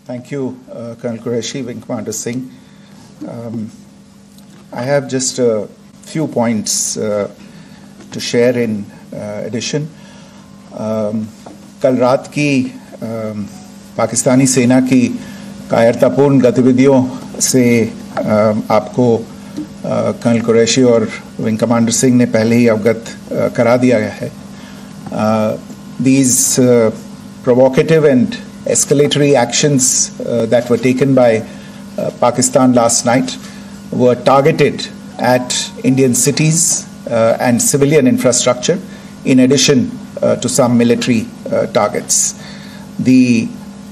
Thank you, Colonel Qureshi, Wing Commander Singh. I have just a few points to share in addition. कल रात की पाकिस्तानी सेना की कायरतापूर्ण गतिविधियों से आपको कर्नल कुरैशी और विंग कमांडर सिंह ने पहले ही अवगत करा दिया गया है. These provocative and escalatory actions that were taken by Pakistan last night were targeted at Indian cities and civilian infrastructure, in addition to some military targets. The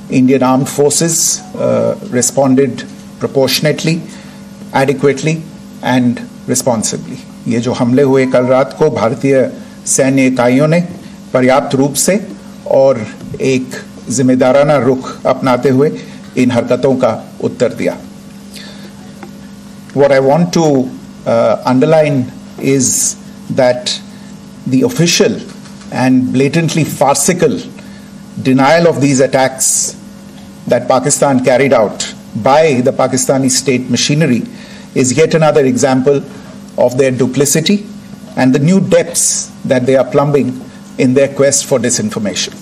Indian armed forces responded proportionately, adequately and responsibly. ये जो हमले हुए कल रात को भारतीय सैन्य इकाइयों ने पर्याप्त रूप से और एक जिम्मेदाराना रुख अपनाते हुए इन हरकतों का उत्तर दिया. What I want to underline is that the official and blatantly farcical denial of these attacks that Pakistan carried out by the Pakistani state machinery is yet another example of their duplicity and the new depths that they are plumbing in their quest for disinformation.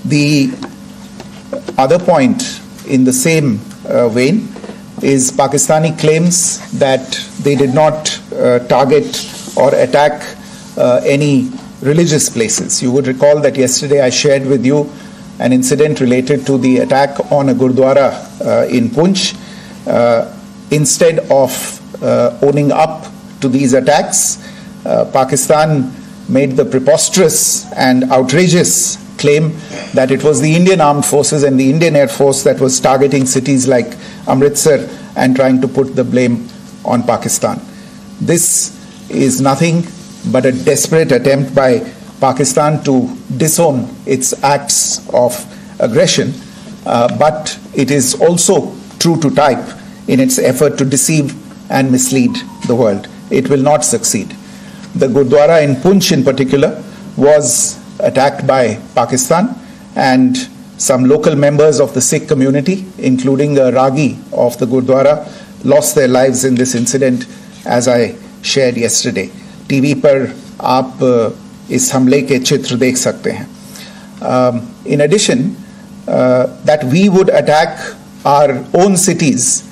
The other point in the same vein is Pakistani claims that they did not target or attack any religious places. You would recall that yesterday I shared with you an incident related to the attack on a Gurdwara in Punch. Instead of owning up to these attacks, Pakistan made the preposterous and outrageous claim that it was the Indian Armed Forces and the Indian Air Force that was targeting cities like Amritsar and trying to put the blame on Pakistan. This is nothing but a desperate attempt by Pakistan to disown its acts of aggression, but it is also true to type in its effort to deceive and mislead the world. It will not succeed. The Gurdwara in Punch in particular was attacked by Pakistan, and some local members of the Sikh community, including a Ragi of the Gurdwara, lost their lives in this incident, as I shared yesterday. TV पर आप इस हमले के चित्र देख सकते हैं. In addition, that we would attack our own cities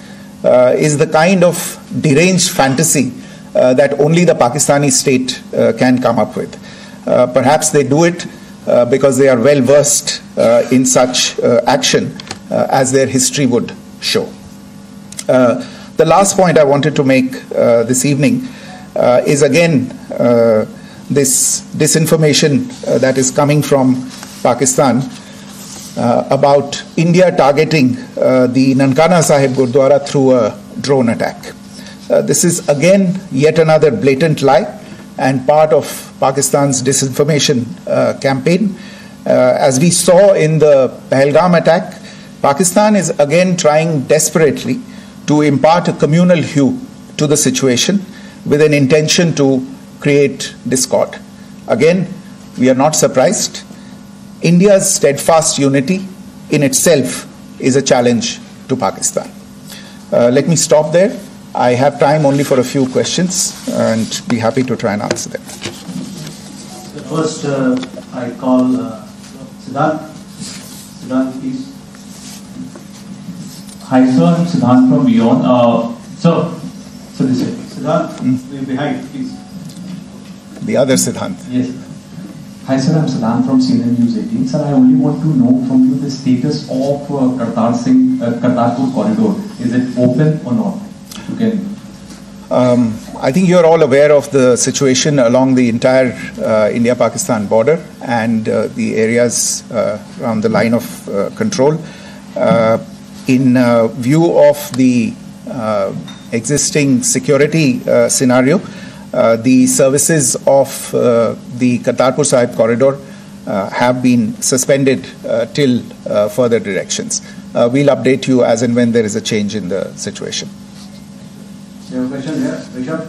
is the kind of deranged fantasy that only the Pakistani state can come up with. Perhaps they do it because they are well versed in such action, as their history would show. The last point I wanted to make this evening is again this disinformation that is coming from Pakistan about India targeting the Nankana Sahib Gurdwara through a drone attack. This is again yet another blatant lie and part of Pakistan's disinformation campaign. As we saw in the Pahalgam attack, Pakistan is again trying desperately to impart a communal hue to the situation with an intention to create discord. Again, we are not surprised. India's steadfast unity in itself is a challenge to Pakistan. Let me stop there. I have time only for a few questions and be happy to try and answer them. First, I call Siddharth. Siddharth, please. Hi, sir. I'm Siddharth from Beyond. So this is Siddharth, behind, please. The other Siddharth. Yes. Hi, sir. I'm Siddharth from CNN News 18. Sir, I only want to know from you the status of Kartarpur corridor. Is it open or not? You can. I think you're all aware of the situation along the entire India-Pakistan border and the areas around the line of control. In view of the existing security scenario, the services of the Kartarpur Sahib corridor have been suspended till further directions. We'll update you as and when there is a change in the situation. You have a question here, Richard?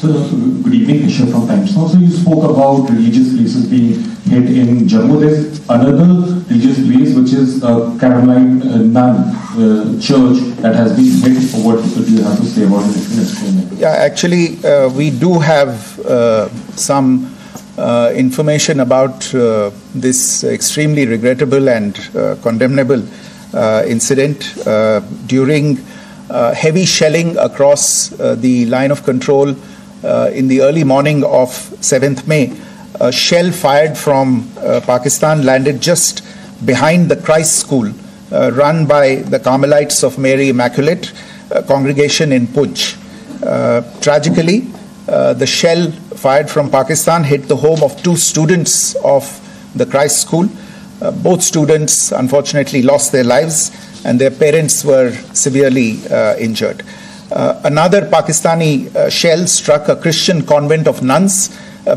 So, good evening, Ishar from Times Now. So, you spoke about religious places being hit in Jammu. There's another religious place which is Caroline Nun Church that has been hit. What do you have to say about it? If you can explain it. Yeah, actually, we do have some information about this extremely regrettable and condemnable incident during heavy shelling across the line of control. In the early morning of 7th May, a shell fired from Pakistan landed just behind the Christ School run by the Carmelites of Mary Immaculate congregation in Poonch. Tragically, the shell fired from Pakistan hit the home of 2 students of the Christ School. Both students unfortunately lost their lives and their parents were severely injured. Another Pakistani shell struck a Christian convent of nuns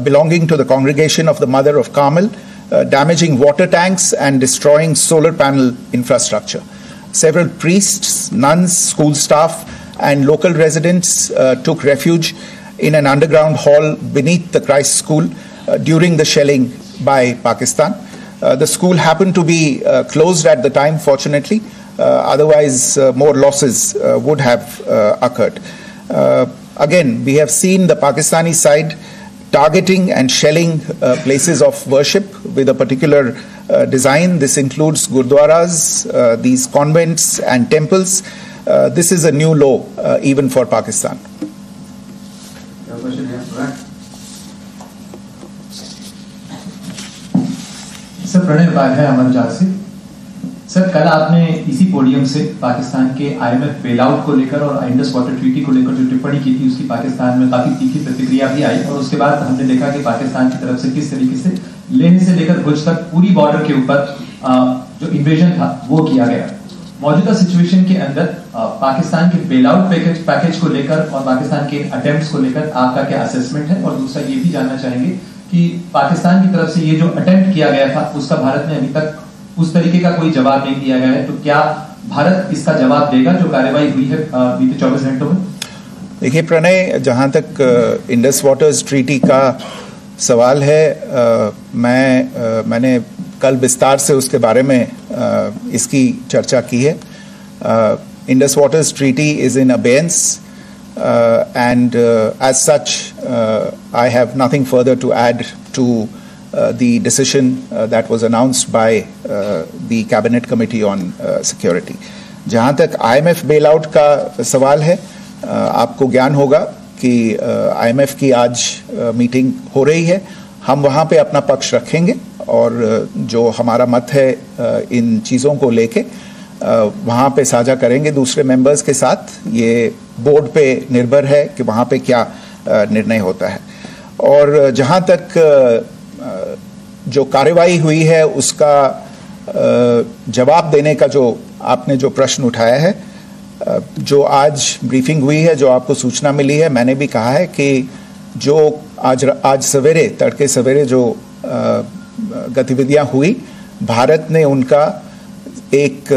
belonging to the congregation of the Mother of Carmel, damaging water tanks and destroying solar panel infrastructure. Several priests, nuns, school staff, and local residents took refuge in an underground hall beneath the Christ School during the shelling by Pakistan. The school happened to be closed at the time, fortunately. Otherwise, more losses would have occurred. Again, we have seen the Pakistani side targeting and shelling places of worship with a particular design. This includes gurdwaras, these convents and temples. This is a new low even for Pakistan. Sir Pranay Upadhyay Amar जाल से sir कल आपने इसी podium से पाकिस्तान के IMF bailout को लेकर और इंडस वाटर ट्रीटी को लेकर जो टिप्पणी की थी उसकी पाकिस्तान में काफी तीखी प्रतिक्रिया भी आई और उसके बाद हमने देखा कि पाकिस्तान की तरफ से किस तरीके से लेह से लेकर भुज तक पूरी बॉर्डर के ऊपर जो इन्वेजन था वो किया गया। मौजूदा सिचुएशन के अंदर पाकिस्तान के बेलआउट पैकेज को लेकर और पाकिस्तान के अटेम्प्ट्स को लेकर आपका क्या असेसमेंट है और दूसरा ये भी जानना चाहेंगे कि पाकिस्तान की तरफ से ये जो अटेम्प्ट किया गया था उसका भारत ने अभी तक उस तरीके का कोई जवाब नहीं दिया गया है, तो क्या भारत इसका जवाब देगा जो कार्रवाई हुई है बीते 24 घंटों में? देखिए प्रणय, जहां तक इंडस वाटर्स ट्रीटी का सवाल है, मैंने कल विस्तार से उसके बारे में इसकी चर्चा की है. Indus waters treaty is in abeyance and as such I have nothing further to add to the decision that was announced by the Cabinet Committee on Security. जहाँ तक IMF bailout का सवाल है, आपको ज्ञान होगा कि IMF की आज मीटिंग हो रही है. हम वहाँ पे अपना पक्ष रखेंगे और जो हमारा मत है इन चीज़ों को लेके वहाँ पे साझा करेंगे दूसरे मेंबर्स के साथ. ये बोर्ड पे निर्भर है कि वहाँ पे क्या निर्णय होता है. और जहाँ तक जो कार्रवाई हुई है उसका जवाब देने का जो आपने जो प्रश्न उठाया है, जो आज ब्रीफिंग हुई है, जो आपको सूचना मिली है, मैंने भी कहा है कि जो आज सवेरे तड़के सवेरे जो गतिविधियां हुई, भारत ने उनका एक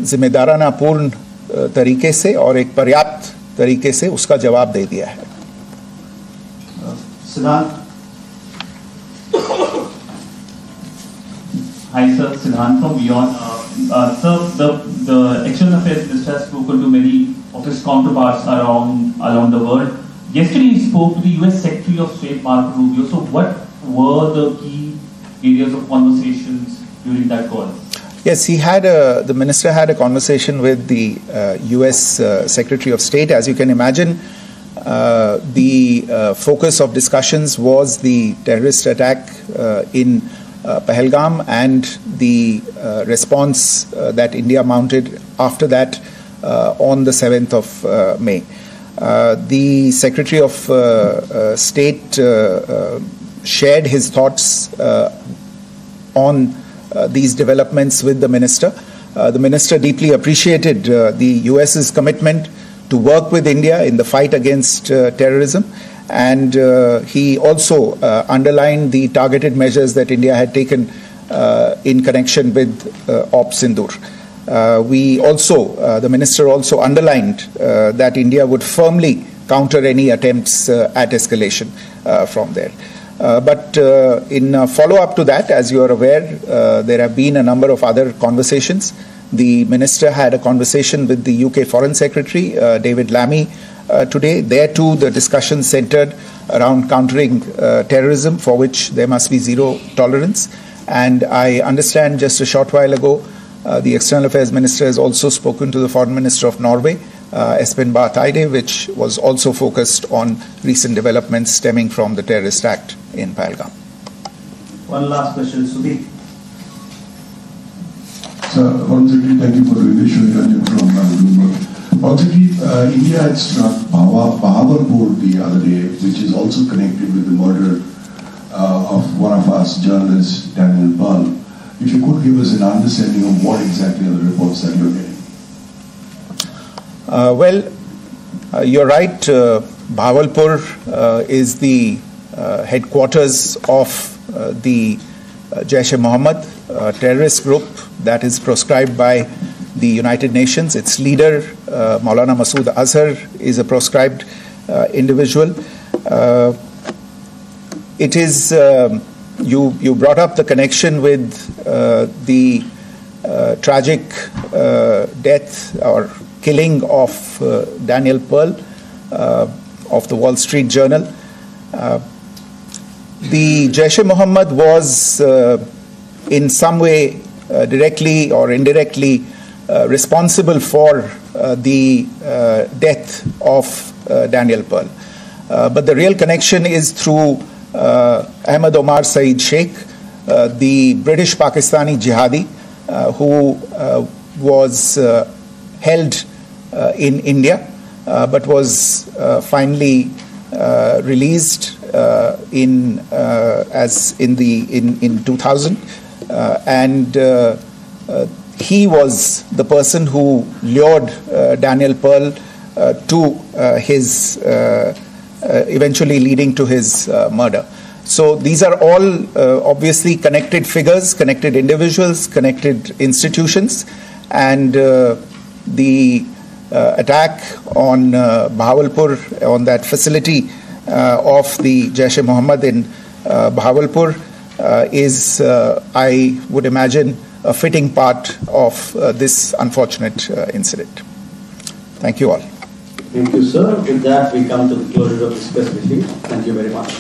जिम्मेदाराना पूर्ण तरीके से और एक पर्याप्त तरीके से उसका जवाब दे दिया है. सिद्धांत. Hi sir, Siddhant from Beyond. Sir, the External Affairs Minister has spoken to many of his counterparts around the world. Yesterday he spoke to the US Secretary of State Marco Rubio. So what were the key areas of conversations during that call? Yes, the minister had a conversation with the US Secretary of State. As you can imagine, the focus of discussions was the terrorist attack in Pahalgam and the response that India mounted after that on the 7th of May. The Secretary of State shared his thoughts on these developments with the minister. The minister deeply appreciated the US's commitment to work with India in the fight against terrorism, and he also underlined the targeted measures that India had taken in connection with Op Sindoor. The minister also underlined that India would firmly counter any attempts at escalation from there. But in follow-up to that, as you are aware, there have been a number of other conversations. The minister had a conversation with the UK Foreign Secretary, David Lammy, today. There too, the discussion centered around countering terrorism, for which there must be zero tolerance. And I understand just a short while ago, the External Affairs Minister has also spoken to the Foreign Minister of Norway, Espen Barth Eide, which was also focused on recent developments stemming from the terrorist act in Pahalgam. One last question, Sudhi. Sir, once again, thank you for the invitation from Bloomberg. Once again, India had struck Pahalgam the other day, which is also connected with the murder of one of us journalists, Daniel Pearl. If you could give us an understanding of what exactly are the reports that you're getting. Well, you're right. Bahawalpur is the headquarters of the Jaish-e-Mohammed terrorist group that is proscribed by the United Nations. Its leader, Maulana Masood Azhar, is a proscribed individual. It is, you brought up the connection with the tragic death or killing of Daniel Pearl of the Wall Street Journal. The Jaish-e-Mohammed was in some way directly or indirectly responsible for the death of Daniel Pearl. But the real connection is through Ahmed Omar Saeed Sheikh, the British Pakistani jihadi who was held in India but was finally released in 2000, and he was the person who lured Daniel Pearl to his eventually leading to his murder. So these are all obviously connected figures, connected individuals, connected institutions, and the attack on Bahawalpur, on that facility of the Jaish-e-Mohammed in Bahawalpur is, I would imagine, a fitting part of this unfortunate incident. Thank you all. Thank you, sir. With that, we come to the closure of this press briefing. Thank you very much.